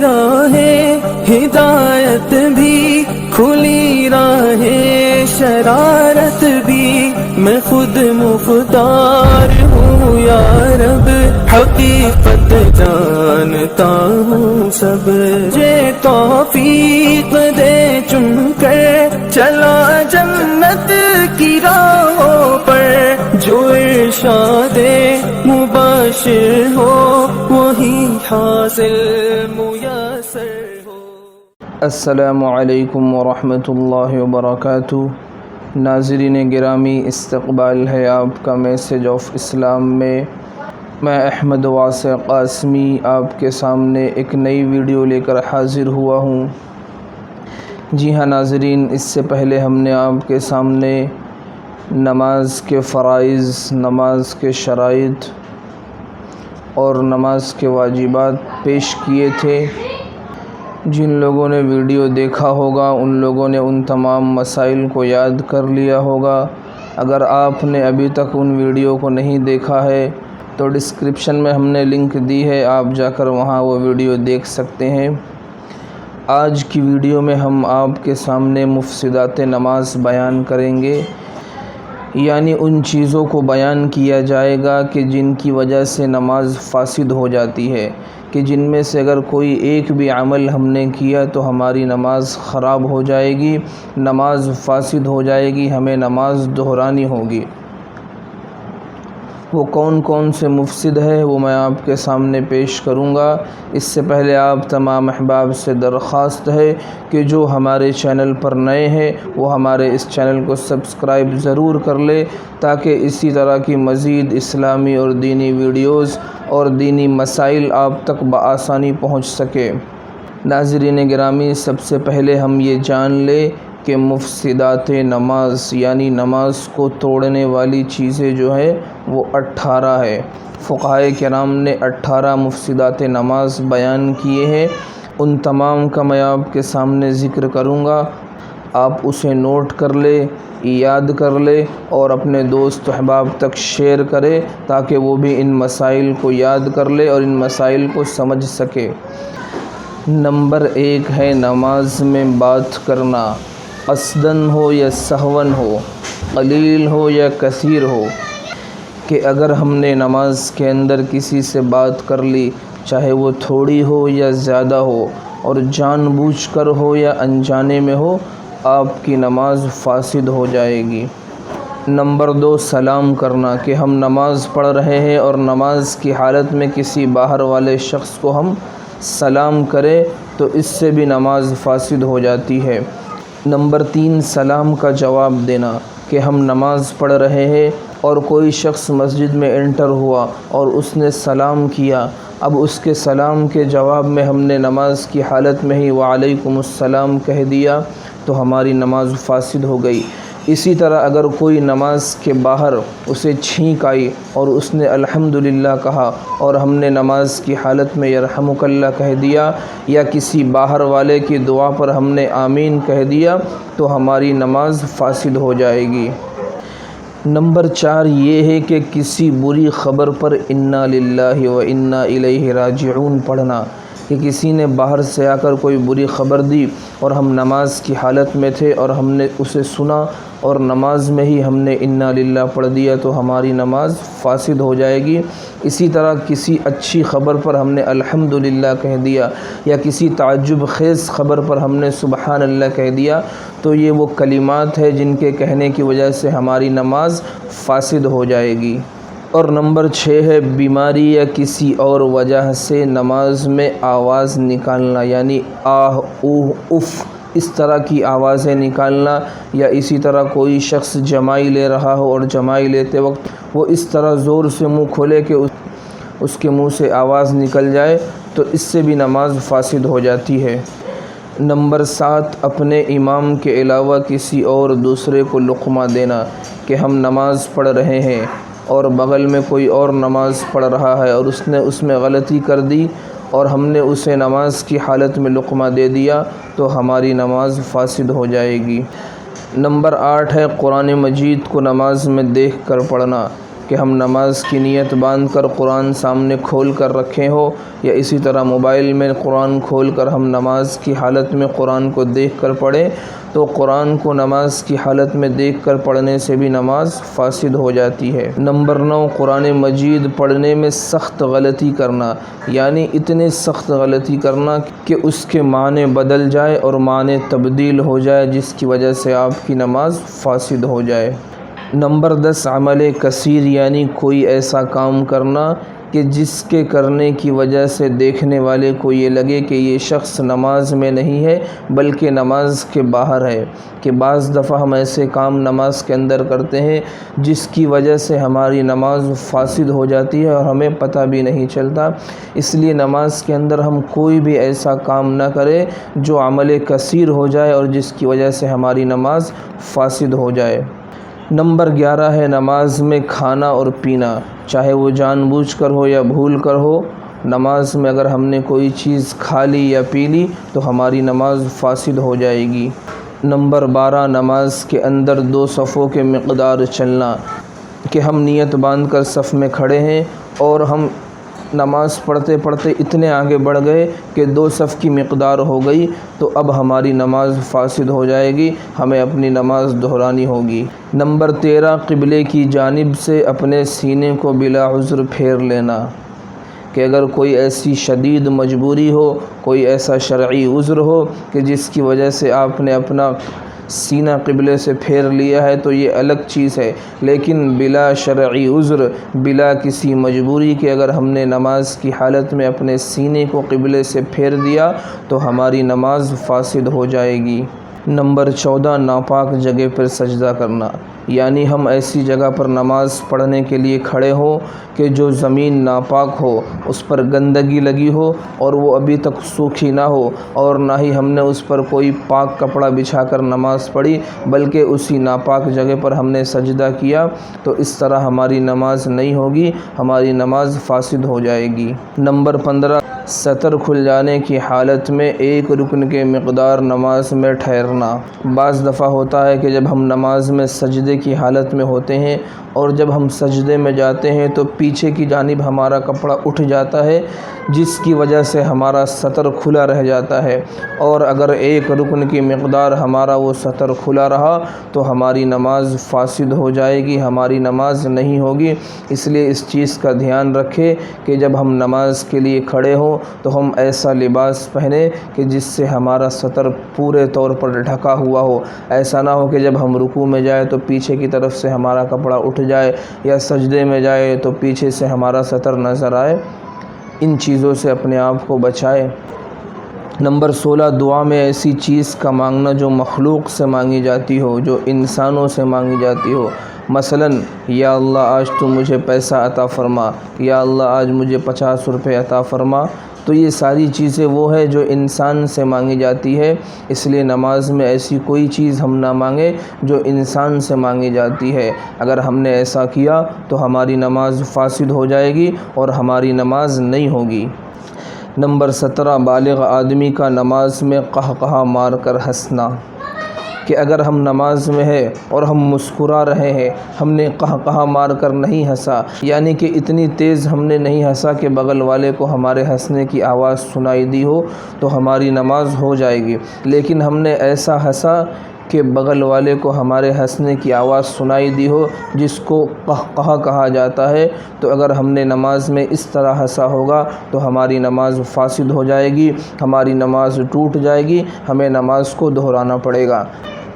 راہ ہدایت بھی، کھلی راہ شرارت بھی، میں خود مختار ہوں یا رب، حقیقت جانتا ہوں سب، یہ توفیق دے چن کر چلا جنت کی راہوں پر، جو ارشاد مباشر ہو وہی حاصل میسر ہو۔ السلام علیکم ورحمۃ اللہ وبرکاتہ۔ ناظرین گرامی، استقبال ہے آپ کا میسیج آف اسلام میں احمد واسع قاسمی آپ کے سامنے ایک نئی ویڈیو لے کر حاضر ہوا ہوں۔ جی ہاں ناظرین، اس سے پہلے ہم نے آپ کے سامنے نماز کے فرائض، نماز کے شرائط اور نماز کے واجبات پیش کیے تھے۔ جن لوگوں نے ویڈیو دیکھا ہوگا ان لوگوں نے ان تمام مسائل کو یاد کر لیا ہوگا۔ اگر آپ نے ابھی تک ان ویڈیو کو نہیں دیکھا ہے تو ڈسکرپشن میں ہم نے لنک دی ہے، آپ جا کر وہاں وہ ویڈیو دیکھ سکتے ہیں۔ آج کی ویڈیو میں ہم آپ کے سامنے مفسدات نماز بیان کریں گے، یعنی ان چیزوں کو بیان کیا جائے گا کہ جن کی وجہ سے نماز فاسد ہو جاتی ہے، کہ جن میں سے اگر کوئی ایک بھی عمل ہم نے کیا تو ہماری نماز خراب ہو جائے گی، نماز فاسد ہو جائے گی، ہمیں نماز دہرانی ہوگی۔ وہ کون کون سے مفسد ہے وہ میں آپ کے سامنے پیش کروں گا۔ اس سے پہلے آپ تمام احباب سے درخواست ہے کہ جو ہمارے چینل پر نئے ہیں وہ ہمارے اس چینل کو سبسکرائب ضرور کر لے، تاکہ اسی طرح کی مزید اسلامی اور دینی ویڈیوز اور دینی مسائل آپ تک بآسانی پہنچ سکے۔ ناظرین گرامی، سب سے پہلے ہم یہ جان لیں کہ مفسدات نماز یعنی نماز کو توڑنے والی چیزیں جو ہے وہ 18 ہے۔ فقہائے کرام نے 18 مفسدات نماز بیان کیے ہیں۔ ان تمام کا میں آپ کے سامنے ذکر کروں گا، آپ اسے نوٹ کر لے، یاد کر لے اور اپنے دوست احباب تک شیئر کرے تاکہ وہ بھی ان مسائل کو یاد کر لے اور ان مسائل کو سمجھ سکے۔ نمبر 1 ہے نماز میں بات کرنا، قصداً ہو یا سہواً ہو، قلیل ہو یا کثیر ہو، کہ اگر ہم نے نماز کے اندر کسی سے بات کر لی، چاہے وہ تھوڑی ہو یا زیادہ ہو، اور جان بوجھ کر ہو یا انجانے میں ہو، آپ کی نماز فاسد ہو جائے گی۔ نمبر 2 سلام کرنا، کہ ہم نماز پڑھ رہے ہیں اور نماز کی حالت میں کسی باہر والے شخص کو ہم سلام کریں تو اس سے بھی نماز فاسد ہو جاتی ہے۔ نمبر 3 سلام کا جواب دینا، کہ ہم نماز پڑھ رہے ہیں اور کوئی شخص مسجد میں انٹر ہوا اور اس نے سلام کیا، اب اس کے سلام کے جواب میں ہم نے نماز کی حالت میں ہی وعلیکم السلام کہہ دیا تو ہماری نماز فاسد ہو گئی۔ اسی طرح اگر کوئی نماز کے باہر اسے چھینک آئی اور اس نے الحمدللہ کہا اور ہم نے نماز کی حالت میں یرحمک اللہ کہہ دیا، یا کسی باہر والے کی دعا پر ہم نے آمین کہہ دیا تو ہماری نماز فاسد ہو جائے گی۔ نمبر 4 یہ ہے کہ کسی بری خبر پر انا للہ و انا الیہ راجعون پڑھنا، کہ کسی نے باہر سے آ کر کوئی بری خبر دی اور ہم نماز کی حالت میں تھے اور ہم نے اسے سنا اور نماز میں ہی ہم نے انا للہ پڑھ دیا تو ہماری نماز فاسد ہو جائے گی۔ اسی طرح کسی اچھی خبر پر ہم نے الحمدللہ کہہ دیا یا کسی تعجب خیز خبر پر ہم نے سبحان اللہ کہہ دیا تو یہ وہ کلمات ہے جن کے کہنے کی وجہ سے ہماری نماز فاسد ہو جائے گی۔ اور نمبر 6 ہے بیماری یا کسی اور وجہ سے نماز میں آواز نکالنا، یعنی آہ اوہ اف اس طرح کی آوازیں نکالنا، یا اسی طرح کوئی شخص جمائی لے رہا ہو اور جمائی لیتے وقت وہ اس طرح زور سے منہ کھولے کہ اس کے منہ سے آواز نکل جائے تو اس سے بھی نماز فاسد ہو جاتی ہے۔ نمبر 7 اپنے امام کے علاوہ کسی اور دوسرے کو لقمہ دینا، کہ ہم نماز پڑھ رہے ہیں اور بغل میں کوئی اور نماز پڑھ رہا ہے اور اس نے اس میں غلطی کر دی اور ہم نے اسے نماز کی حالت میں لقمہ دے دیا تو ہماری نماز فاسد ہو جائے گی۔ نمبر 8 ہے قرآن مجید کو نماز میں دیکھ کر پڑھنا، کہ کہ ہم نماز کی نیت باندھ کر قرآن سامنے کھول کر رکھے ہو، یا اسی طرح موبائل میں قرآن کھول کر ہم نماز کی حالت میں قرآن کو دیکھ کر پڑھیں، تو قرآن کو نماز کی حالت میں دیکھ کر پڑھنے سے بھی نماز فاسد ہو جاتی ہے۔ نمبر 9، قرآن مجید پڑھنے میں سخت غلطی کرنا، یعنی اتنی سخت غلطی کرنا کہ اس کے معنی بدل جائے اور معنی تبدیل ہو جائے، جس کی وجہ سے آپ کی نماز فاسد ہو جائے۔ نمبر 10، عمل کثیر، یعنی کوئی ایسا کام کرنا کہ جس کے کرنے کی وجہ سے دیکھنے والے کو یہ لگے کہ یہ شخص نماز میں نہیں ہے بلکہ نماز کے باہر ہے۔ کہ بعض دفعہ ہم ایسے کام نماز کے اندر کرتے ہیں جس کی وجہ سے ہماری نماز فاسد ہو جاتی ہے اور ہمیں پتہ بھی نہیں چلتا۔ اس لیے نماز کے اندر ہم کوئی بھی ایسا کام نہ کریں جو عمل کثیر ہو جائے اور جس کی وجہ سے ہماری نماز فاسد ہو جائے۔ نمبر 11 ہے نماز میں کھانا اور پینا، چاہے وہ جان بوجھ کر ہو یا بھول کر ہو۔ نماز میں اگر ہم نے کوئی چیز کھا لی یا پی لی تو ہماری نماز فاسد ہو جائے گی۔ نمبر 12، نماز کے اندر 2 صفوں کے مقدار چلنا، کہ ہم نیت باندھ کر صف میں کھڑے ہیں اور ہم نماز پڑھتے پڑھتے اتنے آگے بڑھ گئے کہ 2 صف کی مقدار ہو گئی، تو اب ہماری نماز فاسد ہو جائے گی، ہمیں اپنی نماز دہرانی ہوگی۔ نمبر 13، قبلے کی جانب سے اپنے سینے کو بلا عذر پھیر لینا، کہ اگر کوئی ایسی شدید مجبوری ہو، کوئی ایسا شرعی عذر ہو کہ جس کی وجہ سے آپ نے اپنا سینہ قبلے سے پھیر لیا ہے تو یہ الگ چیز ہے، لیکن بلا شرعی عذر، بلا کسی مجبوری کے اگر ہم نے نماز کی حالت میں اپنے سینے کو قبلے سے پھیر دیا تو ہماری نماز فاسد ہو جائے گی۔ نمبر 14، ناپاک جگہ پر سجدہ کرنا، یعنی ہم ایسی جگہ پر نماز پڑھنے کے لیے کھڑے ہوں کہ جو زمین ناپاک ہو، اس پر گندگی لگی ہو اور وہ ابھی تک سوکھی نہ ہو، اور نہ ہی ہم نے اس پر کوئی پاک کپڑا بچھا کر نماز پڑھی بلکہ اسی ناپاک جگہ پر ہم نے سجدہ کیا، تو اس طرح ہماری نماز نہیں ہوگی، ہماری نماز فاسد ہو جائے گی۔ نمبر 15، سطر کھل جانے کی حالت میں 1 رکن کے مقدار نماز میں ٹھہرنا۔ بعض دفعہ ہوتا ہے کہ جب ہم نماز میں سجدے کی حالت میں ہوتے ہیں اور جب ہم سجدے میں جاتے ہیں تو پیچھے کی جانب ہمارا کپڑا اٹھ جاتا ہے، جس کی وجہ سے ہمارا سطر کھلا رہ جاتا ہے، اور اگر 1 رکن کی مقدار ہمارا وہ سطر کھلا رہا تو ہماری نماز فاسد ہو جائے گی، ہماری نماز نہیں ہوگی۔ اس لیے اس چیز کا دھیان رکھیں کہ جب ہم نماز کے لیے کھڑے ہوں تو ہم ایسا لباس پہنیں کہ جس سے ہمارا سطر پورے طور پر ڈھکا ہوا ہو۔ ایسا نہ ہو کہ جب ہم رکوع میں جائیں تو پیچھے کی طرف سے ہمارا کپڑا اٹھ جائے، یا سجدے میں جائے تو پیچھے سے ہمارا سطر نظر آئے۔ ان چیزوں سے اپنے آپ کو بچائے۔ نمبر 16، دعا میں ایسی چیز کا مانگنا جو مخلوق سے مانگی جاتی ہو، جو انسانوں سے مانگی جاتی ہو۔ مثلاً، یا اللہ آج تو مجھے پیسہ عطا فرما، یا اللہ آج مجھے 50 روپے عطا فرما، تو یہ ساری چیزیں وہ ہے جو انسان سے مانگی جاتی ہے۔ اس لیے نماز میں ایسی کوئی چیز ہم نہ مانگیں جو انسان سے مانگی جاتی ہے۔ اگر ہم نے ایسا کیا تو ہماری نماز فاسد ہو جائے گی اور ہماری نماز نہیں ہوگی۔ نمبر 17، بالغ آدمی کا نماز میں قہقہہ مار کر ہنسنا، کہ اگر ہم نماز میں ہیں اور ہم مسکرا رہے ہیں، ہم نے قہقہہ مار کر نہیں ہنسا، یعنی کہ اتنی تیز ہم نے نہیں ہنسا کہ بغل والے کو ہمارے ہنسنے کی آواز سنائی دی ہو، تو ہماری نماز ہو جائے گی۔ لیکن ہم نے ایسا ہنسا کہ بغل والے کو ہمارے ہنسنے کی آواز سنائی دی ہو، جس کو قہقہہ کہا جاتا ہے، تو اگر ہم نے نماز میں اس طرح ہنسا ہوگا تو ہماری نماز فاسد ہو جائے گی، ہماری نماز ٹوٹ جائے گی، ہمیں نماز کو دہرانا پڑے گا۔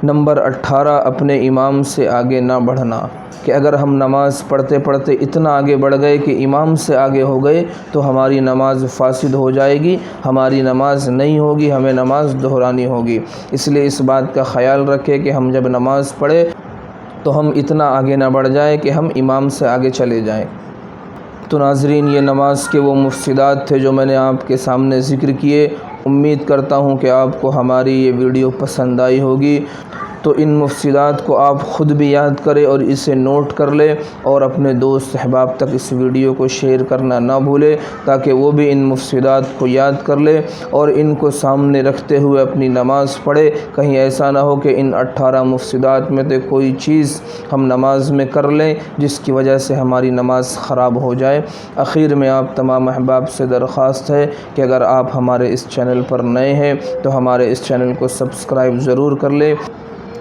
نمبر 18، اپنے امام سے آگے نہ بڑھنا، کہ اگر ہم نماز پڑھتے پڑھتے اتنا آگے بڑھ گئے کہ امام سے آگے ہو گئے تو ہماری نماز فاسد ہو جائے گی، ہماری نماز نہیں ہوگی، ہمیں نماز دہرانی ہوگی۔ اس لیے اس بات کا خیال رکھیں کہ ہم جب نماز پڑھیں تو ہم اتنا آگے نہ بڑھ جائیں کہ ہم امام سے آگے چلے جائیں۔ تو ناظرین، یہ نماز کے وہ مفسدات تھے جو میں نے آپ کے سامنے ذکر کیے۔ امید کرتا ہوں کہ آپ کو ہماری یہ ویڈیو پسند آئی ہوگی۔ تو ان مفسدات کو آپ خود بھی یاد کریں اور اسے نوٹ کر لیں اور اپنے دوست احباب تک اس ویڈیو کو شیئر کرنا نہ بھولے تاکہ وہ بھی ان مفسدات کو یاد کر لے اور ان کو سامنے رکھتے ہوئے اپنی نماز پڑھے۔ کہیں ایسا نہ ہو کہ ان 18 مفسدات میں سے کوئی چیز ہم نماز میں کر لیں جس کی وجہ سے ہماری نماز خراب ہو جائے۔ آخر میں آپ تمام احباب سے درخواست ہے کہ اگر آپ ہمارے اس چینل پر نئے ہیں تو ہمارے اس چینل کو سبسکرائب ضرور کر لیں،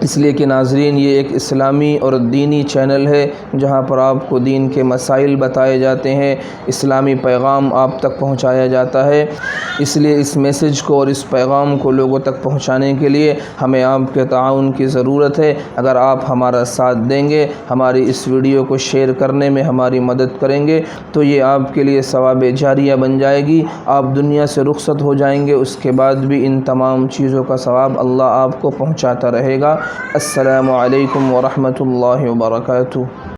اس لیے کہ ناظرین یہ ایک اسلامی اور دینی چینل ہے جہاں پر آپ کو دین کے مسائل بتائے جاتے ہیں، اسلامی پیغام آپ تک پہنچایا جاتا ہے۔ اس لیے اس میسج کو اور اس پیغام کو لوگوں تک پہنچانے کے لیے ہمیں آپ کے تعاون کی ضرورت ہے۔ اگر آپ ہمارا ساتھ دیں گے، ہماری اس ویڈیو کو شیئر کرنے میں ہماری مدد کریں گے تو یہ آپ کے لیے ثواب جاریہ بن جائے گی۔ آپ دنیا سے رخصت ہو جائیں گے، اس کے بعد بھی ان تمام چیزوں کا ثواب اللہ آپ کو پہنچاتا رہے گا۔ السلام علیکم ورحمۃ اللہ وبرکاتہ۔